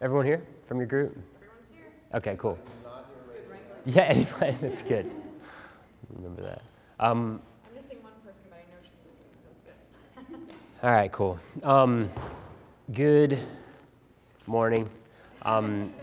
Everyone here from your group? Everyone's here. Okay, cool. Good wrangling. Yeah, anybody, that's good. Remember that. I'm missing one person, but I know she's missing, so it's good. All right, cool. Good morning. I'm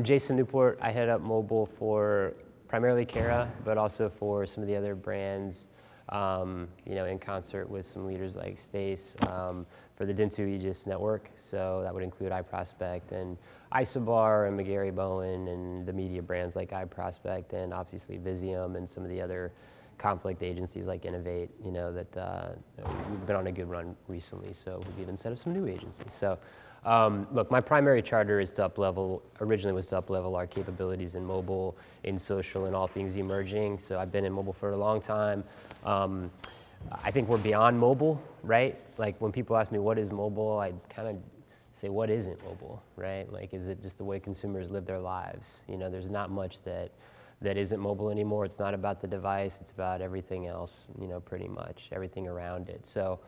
Jason Newport. I head up mobile for primarily Carat, but also for some of the other brands, in concert with some leaders like Stacy for the Dentsu Aegis network. So that would include iProspect and Isobar and McGarry Bowen and the media brands like iProspect and obviously Visium and some of the other conflict agencies like Innovate, that we've been on a good run recently. So we've even set up some new agencies. So look, my primary charter is to originally was to up-level our capabilities in mobile, in social, and all things emerging. So I've been in mobile for a long time. I think we're beyond mobile, right? Like when people ask me what is mobile, I kind of say what isn't mobile, right? Like is it just the way consumers live their lives? There's not much that isn't mobile anymore. It's not about the device, it's about everything else, pretty much, everything around it. So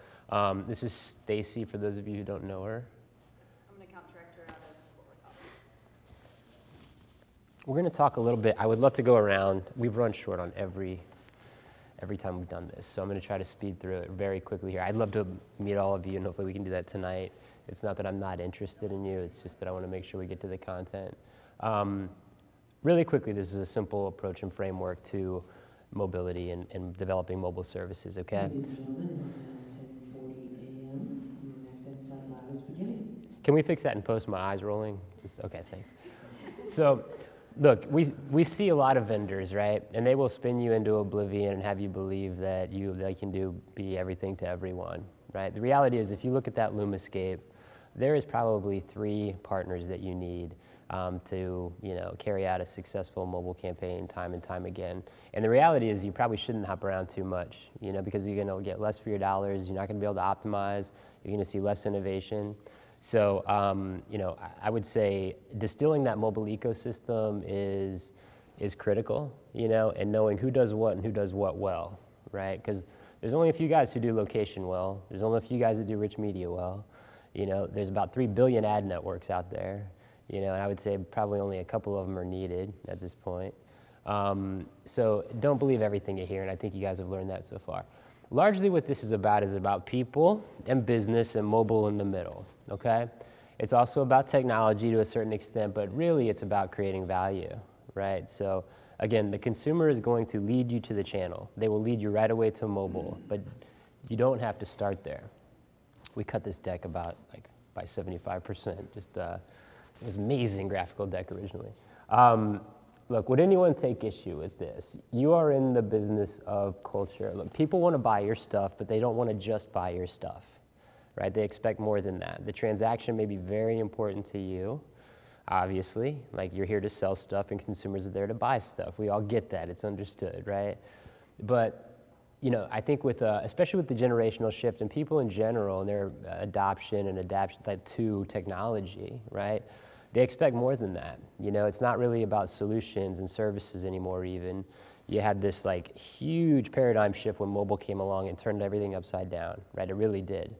this is Stacy, for those of you who don't know her. I'm an account director out of Fort Worth office. We're going to talk a little bit. I would love to go around. We've run short on every time we've done this, so I'm going to try to speed through it very quickly here. I'd love to meet all of you, and hopefully we can do that tonight. It's not that I'm not interested in you, it's just that I want to make sure we get to the content. Really quickly, this is a simple approach and framework to mobility and developing mobile services, okay? Ladies and gentlemen, it's now 10:40 a.m. Your next episode live is beginning. Can we fix that and post my eyes rolling? Okay, thanks. So, look, we see a lot of vendors, right? And they will spin you into oblivion and have you believe that they can be everything to everyone, right? The reality is, if you look at that Lumascape, there is probably 3 partners that you need to carry out a successful mobile campaign time and time again. And the reality is you probably shouldn't hop around too much, because you're going to get less for your dollars. You're not going to be able to optimize. You're going to see less innovation. So, I would say distilling that mobile ecosystem is critical, and knowing who does what and who does what well, right? Because there's only a few guys who do location well. There's only a few guys that do rich media well. There's about 3 billion ad networks out there. And I would say probably only a couple of them are needed at this point. So don't believe everything you hear, and I think you guys have learned that so far. Largely what this is about people and business and mobile in the middle, okay? It's also about technology to a certain extent, but really it's about creating value, right? So again, the consumer is going to lead you to the channel. They will lead you right away to mobile, but you don't have to start there. We cut this deck about by 75%, just it was an amazing graphical deck originally. Look, would anyone take issue with this? You are in the business of culture. Look, people want to buy your stuff, but they don't want to just buy your stuff, right? They expect more than that. The transaction may be very important to you, obviously. Like you're here to sell stuff and consumers are there to buy stuff. We all get that. It's understood, right? But I think especially with the generational shift and people in general and their adoption to technology, right? They expect more than that. It's not really about solutions and services anymore even. You had this huge paradigm shift when mobile came along and turned everything upside down, right? It really did.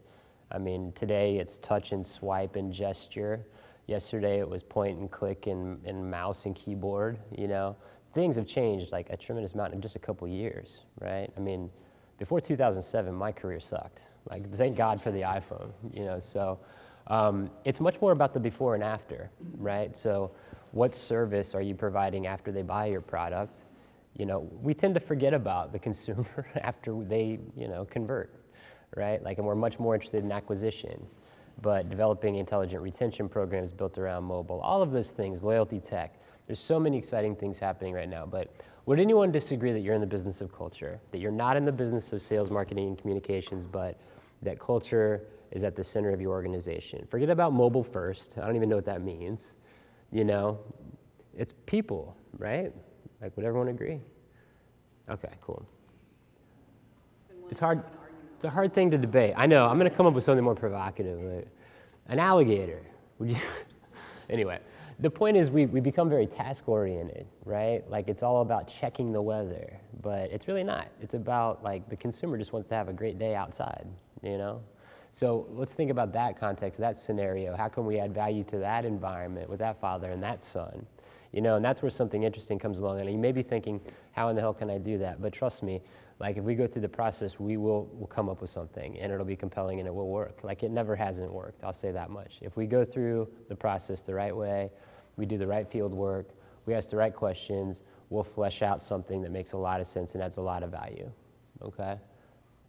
I mean, today it's touch and swipe and gesture. Yesterday it was point and click and mouse and keyboard, Things have changed a tremendous amount in just a couple years, right? I mean, before 2007, my career sucked. Thank God for the iPhone, so. It's much more about the before and after, right? So what service are you providing after they buy your product? We tend to forget about the consumer after they, convert, right? And we're much more interested in acquisition, but developing intelligent retention programs built around mobile, all of those things, loyalty tech. There's so many exciting things happening right now, but would anyone disagree that you're in the business of culture, that you're not in the business of sales, marketing, and communications, but that culture is at the center of your organization? Forget about mobile first. I don't even know what that means. It's people, right? Would everyone agree? Okay, cool. It's hard. It's a hard thing to debate. I know. I'm going to come up with something more provocative. An alligator. Would you? Anyway, the point is we become very task-oriented, right? It's all about checking the weather, but it's really not. It's about the consumer just wants to have a great day outside, So let's think about that context, that scenario. How can we add value to that environment with that father and that son? You know, and that's where something interesting comes along. And you may be thinking, how in the hell can I do that? But trust me, like if we go through the process, we'll come up with something and it'll be compelling and it will work. Like it never hasn't worked, I'll say that much. If we go through the process the right way, we do the right field work, we ask the right questions, we'll flesh out something that makes a lot of sense and adds a lot of value, okay?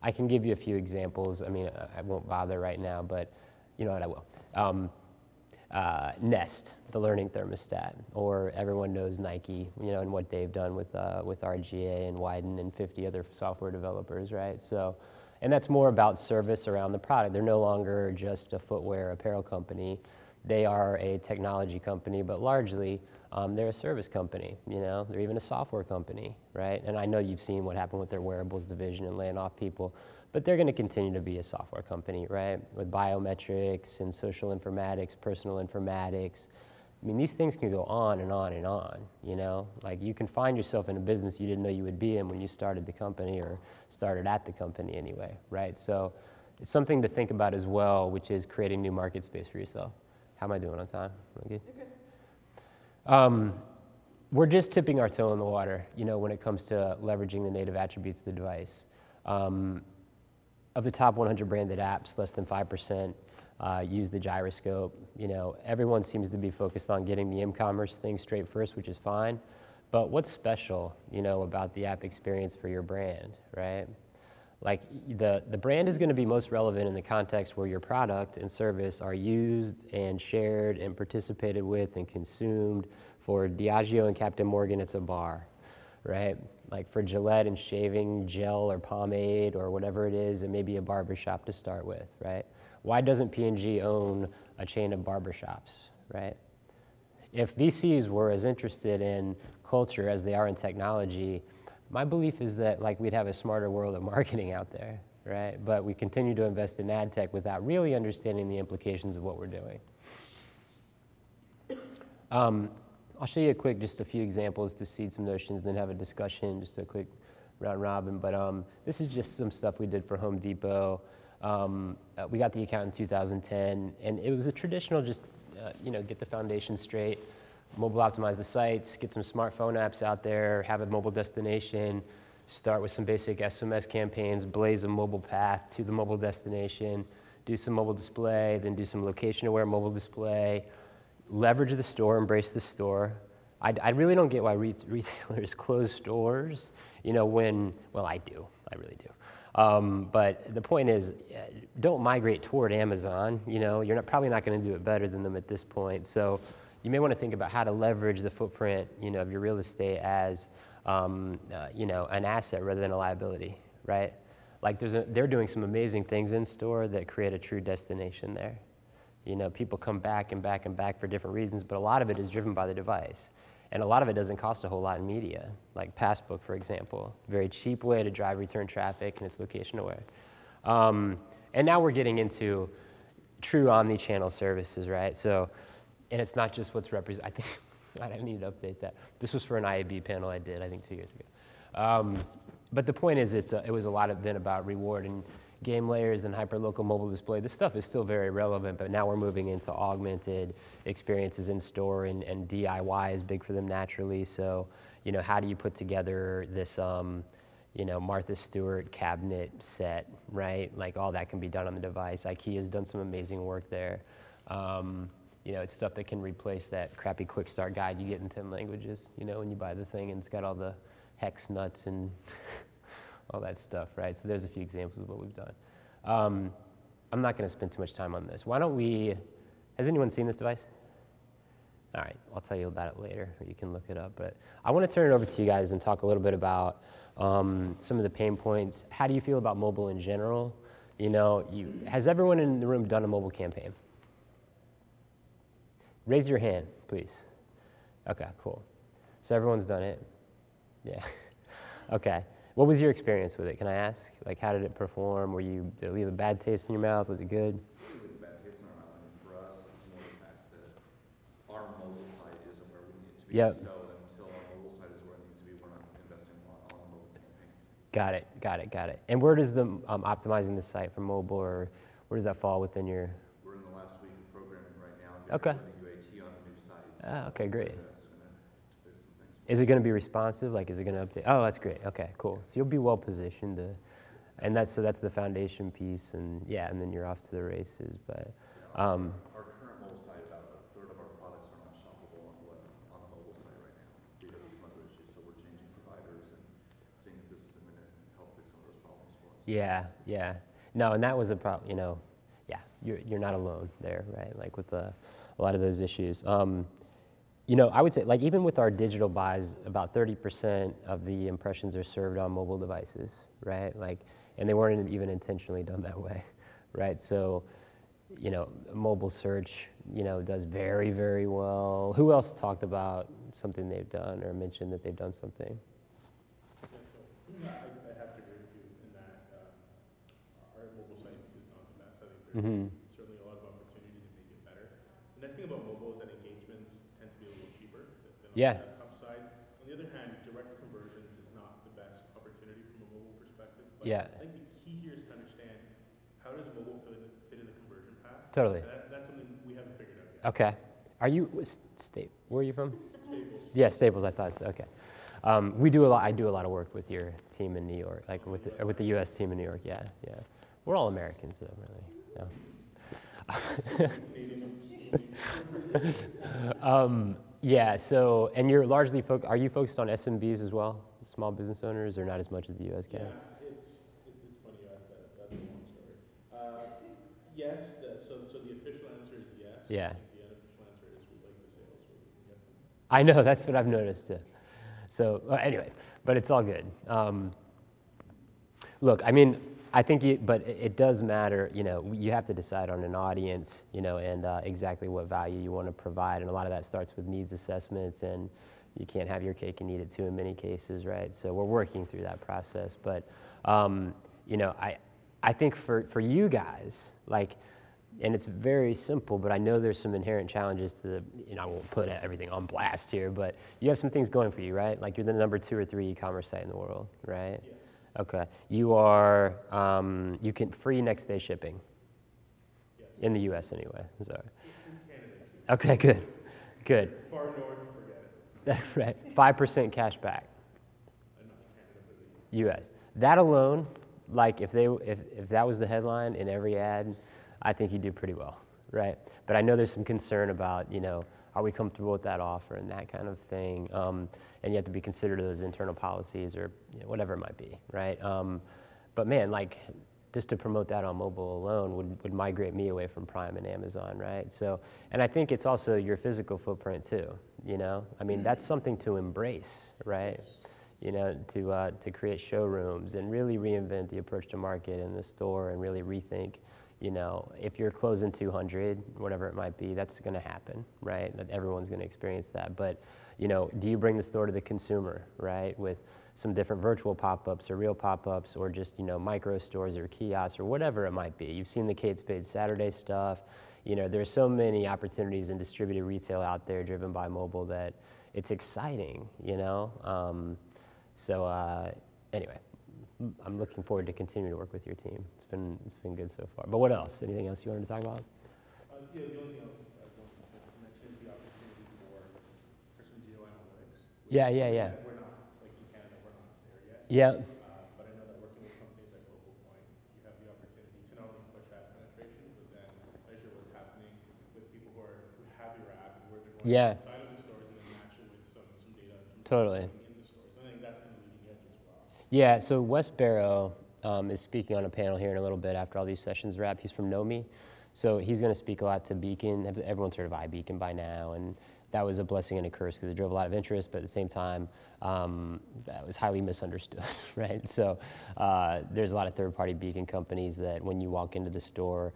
I can give you a few examples. I mean, I won't bother right now, but you know what, I will. Nest, the learning thermostat, or everyone knows Nike, you know, and what they've done with RGA and Widen and 50 other software developers, right? So, and that's more about service around the product. They're no longer just a footwear apparel company. They are a technology company, but largely they're a service company, you know? They're even a software company, right? And I know you've seen what happened with their wearables division and laying off people, but they're gonna continue to be a software company, right? With biometrics and social informatics, personal informatics. I mean, these things can go on and on and on, you know? Like you can find yourself in a business you didn't know you would be in when you started the company or started at the company anyway, right? So it's something to think about as well, which is creating new market space for yourself. How am I doing on time? Okay. We're just tipping our toe in the water, you know, when it comes to leveraging the native attributes of the device. Of the top 100 branded apps, less than 5% use the gyroscope. You know, everyone seems to be focused on getting the eCommerce thing straight first, which is fine. But what's special, you know, about the app experience for your brand, right? Like the brand is going to be most relevant in the context where your product and service are used and shared and participated with and consumed. For Diageo and Captain Morgan, it's a bar, right? Like for Gillette and shaving gel or pomade or whatever it is, it may be a barbershop to start with, right? Why doesn't P&G own a chain of barbershops, right? If VCs were as interested in culture as they are in technology, my belief is that like we'd have a smarter world of marketing out there, right? But we continue to invest in ad tech without really understanding the implications of what we're doing. I'll show you just a few examples to seed some notions, then have a discussion, just a quick round robin. But this is just some stuff we did for Home Depot. We got the account in 2010, and it was a traditional just, you know, get the foundation straight, mobile optimize the sites, get some smartphone apps out there, have a mobile destination, start with some basic SMS campaigns, blaze a mobile path to the mobile destination, do some mobile display, then do some location-aware mobile display, leverage the store, embrace the store. I really don't get why retailers close stores, you know, well, I do, I really do. But the point is, don't migrate toward Amazon, you know, you're probably not gonna do it better than them at this point. So you may wanna think about how to leverage the footprint, you know, of your real estate as, you know, an asset rather than a liability, right? Like they're doing some amazing things in store that create a true destination there. You know, people come back and back and back for different reasons, but a lot of it is driven by the device. And a lot of it doesn't cost a whole lot in media, like Passbook, for example. Very cheap way to drive return traffic, and it's location aware. And now we're getting into true omni-channel services, right? So, and it's not just what's represented. I think I need to update that. This was for an IAB panel I did, I think 2 years ago. But the point is, it was a lot of then about reward and game layers and hyperlocal mobile display. This stuff is still very relevant, but now we're moving into augmented experiences in store, and DIY is big for them naturally. So, you know, how do you put together this, you know, Martha Stewart cabinet set, right? Like all that can be done on the device. IKEA's done some amazing work there. You know, it's stuff that can replace that crappy quick start guide you get in 10 languages, you know, when you buy the thing and it's got all the hex nuts and all that stuff, right? So there's a few examples of what we've done. I'm not gonna spend too much time on this. Why don't has anyone seen this device? All right, I'll tell you about it later, or you can look it up. But I wanna turn it over to you guys and talk a little bit about some of the pain points. How do you feel about mobile in general? You know, has everyone in the room done a mobile campaign? Raise your hand, please. Okay, cool. So everyone's done it? Yeah, okay. What was your experience with it, can I ask? Like, how did it perform? Did it leave a bad taste in your mouth? Was it good? It leave a bad taste in our mouth. I mean, for us, it's more the fact that our mobile site isn't where we need it to be. Yep. So until our mobile site is where it needs to be, we're not investing a lot on mobile campaigns. Got it. And where does the optimizing the site for mobile, or Where does that fall within your? We're in the last week of programming right now. Okay. Putting UAT on the new site. Okay, great. That's gonna fix some things. Is it going to be responsive? Like, is it going to update? Oh, that's great. Okay, cool. So you'll be well positioned to, and that's the foundation piece, and yeah, and then you're off to the races. But Our current mobile site, about a third of our products are not shoppable on the mobile site right now because of some other issues. So we're changing providers and seeing if this is going to help fix some of those problems for us. yeah, yeah. No, and that was a problem. You know, yeah, you're not alone there, right? Like with a lot of those issues. You know, I would say, like, even with our digital buys, about 30% of the impressions are served on mobile devices, right? Like, and they weren't even intentionally done that way, right? So, you know, mobile search, you know, does very, very well. Who else talked about something they've done or mentioned that they've done something? Yeah, so I have to agree with you in that our mobile site is not the best. I think there's certainly a lot of opportunity to make it better. The nice thing about mobile is that engagements tend to be a little cheaper than on Yeah. the desktop side. On the other hand, direct conversions is not the best opportunity from a mobile perspective. But Yeah. I think the key here is to understand how does mobile fit in the conversion path. Totally. That's something we haven't figured out yet. Okay. Are you where are you from? Staples. Yeah, Staples. I thought so. Okay. We do a lot. I do a lot of work with your team in New York, like with the U.S. team in New York. Yeah, yeah. We're all Americans, though, really. Yeah. Yeah. So, and you're largely are you focused on SMBs as well, small business owners, or not as much as the U.S. can? Yeah, it's funny you asked that. That's a long story. Yes. So the official answer is yes. Yeah. The unofficial answer is we like the sales where we can get them. I know, that's what I've noticed too. So anyway, but it's all good. Look, I mean, I think, but it does matter. You know, you have to decide on an audience, you know, and exactly what value you want to provide, and a lot of that starts with needs assessments, and you can't have your cake and eat it too in many cases, right? So we're working through that process, but you know, I think for you guys, like. And it's very simple, but I know there's some inherent challenges to the, you know, I won't put everything on blast here, but you have some things going for you, right? Like you're the number 2 or 3 e-commerce site in the world, right? Yes. Okay. You are, you can free next day shipping. Yes. In the US anyway, sorry. In Canada too. Okay, good, good. Far north, forget it. Right, 5% cash back, Not Canada, but the US. That alone, like if that was the headline in every ad, I think you do pretty well, right? But I know there's some concern about, you know, are we comfortable with that offer and that kind of thing, and you have to be considerate of those internal policies or you know, whatever it might be, right? But man, like just to promote that on mobile alone would migrate me away from Prime and Amazon, right? So, and I think it's also your physical footprint too, you know? I mean, that's something to embrace, right? You know, to create showrooms and really reinvent the approach to market in the store and really rethink. You know, if you're closing 200, whatever it might be, that's going to happen, right? That everyone's going to experience that. But, you know, do you bring the store to the consumer, right? With some different virtual pop-ups or real pop-ups or just, you know, micro stores or kiosks or whatever it might be. You've seen the Kate Spade Saturday stuff. You know, there's so many opportunities in distributed retail out there driven by mobile that it's exciting, you know? Anyway. I'm looking forward to continuing to work with your team. It's been good so far. But what else? Anything else you wanted to talk about? Yeah, the only thing I want to mention is the opportunity for some geo-analytics. Yeah. We're not, like in Canada, we're not there yet. Yeah. But I know that working with companies like Local Point, you have the opportunity to not only push ad penetration, but then measure what's happening with people who have your app and where they're going outside of the stores and then match it with some data Totally. in the stores. I think that's kind of leading edge as well. Yeah, so Wes Barrow is speaking on a panel here in a little bit after all these sessions wrap. He's from Nomi, so he's going to speak a lot to Beacon. Everyone's heard of iBeacon by now, and that was a blessing and a curse because it drove a lot of interest, but at the same time, that was highly misunderstood, right? So there's a lot of third-party beacon companies that when you walk into the store,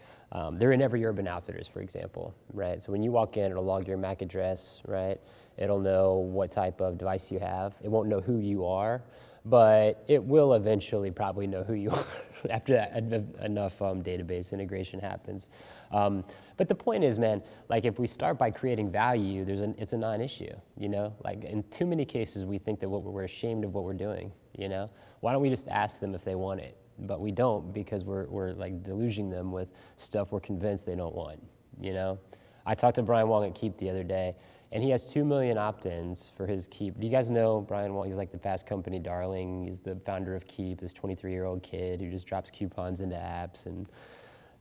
they're in every Urban Outfitters, for example, right? So when you walk in, it'll log your MAC address, right? It'll know what type of device you have. It won't know who you are, but it will eventually probably know who you are after that enough database integration happens. But the point is, man, like if we start by creating value, it's a non-issue, you know? Like in too many cases, we think that we're ashamed of what we're doing, you know? Why don't we just ask them if they want it, but we don't because we're like deluging them with stuff we're convinced they don't want, you know? I talked to Brian Wong at Keep the other day, and he has 2 million opt-ins for his Keep. Do you guys know Brian Wong? He's like the Fast Company darling. He's the founder of Keep, this 23-year-old kid who just drops coupons into apps and,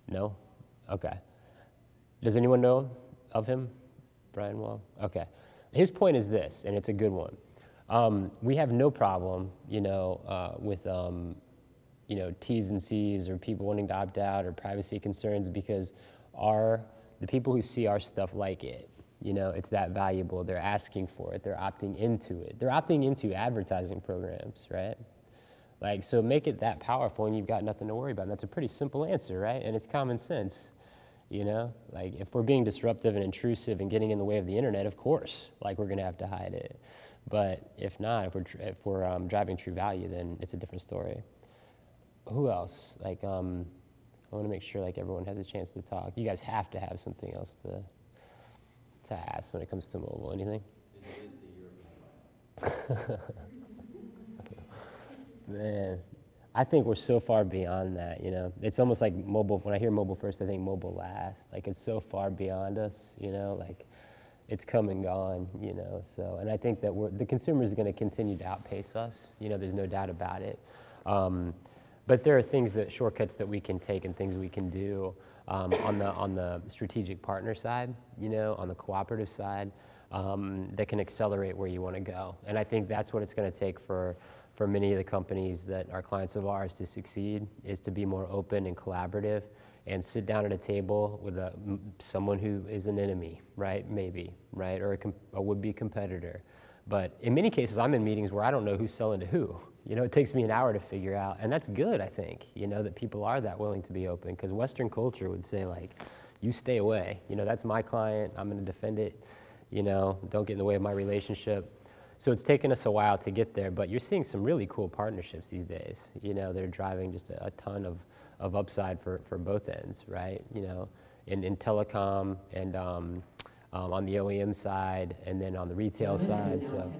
no? Okay. Does anyone know of him? Brian Wong? Okay. His point is this, and it's a good one. We have no problem, you know, with, you know, T's and C's or people wanting to opt out or privacy concerns because the people who see our stuff like it. You know, it's that valuable. They're asking for it. They're opting into it. They're opting into advertising programs, right? Like, so make it that powerful and you've got nothing to worry about. And that's a pretty simple answer, right? And it's common sense, you know? Like, if we're being disruptive and intrusive and getting in the way of the internet, of course, like, we're going to have to hide it. But if not, if we're driving true value, then it's a different story. Who else? Like, I want to make sure, like, everyone has a chance to talk. You guys have to have something else to ask when it comes to mobile. Anything? It is the year of mobile. Man, I think we're so far beyond that, you know? It's almost like mobile, when I hear mobile first, I think mobile last. Like, it's so far beyond us, you know? Like, it's come and gone, you know? So, and I think that the consumer is going to continue to outpace us. You know, there's no doubt about it. But there are shortcuts that we can take and things we can do on the strategic partner side, you know, on the cooperative side, that can accelerate where you want to go. And I think that's what it's going to take for many of the companies that are clients of ours to succeed, is to be more open and collaborative and sit down at a table with someone who is an enemy, right? Maybe, right? Or a would-be competitor. But in many cases, I'm in meetings where I don't know who's selling to who. You know, it takes me an hour to figure out, and that's good, I think, you know, that people are that willing to be open, because Western culture would say, like, you stay away. You know, that's my client, I'm gonna defend it, you know, don't get in the way of my relationship. So it's taken us a while to get there, but you're seeing some really cool partnerships these days, you know, that are driving just a ton of upside for both ends, right? You know, in telecom and on the OEM side, and then on the retail side, so.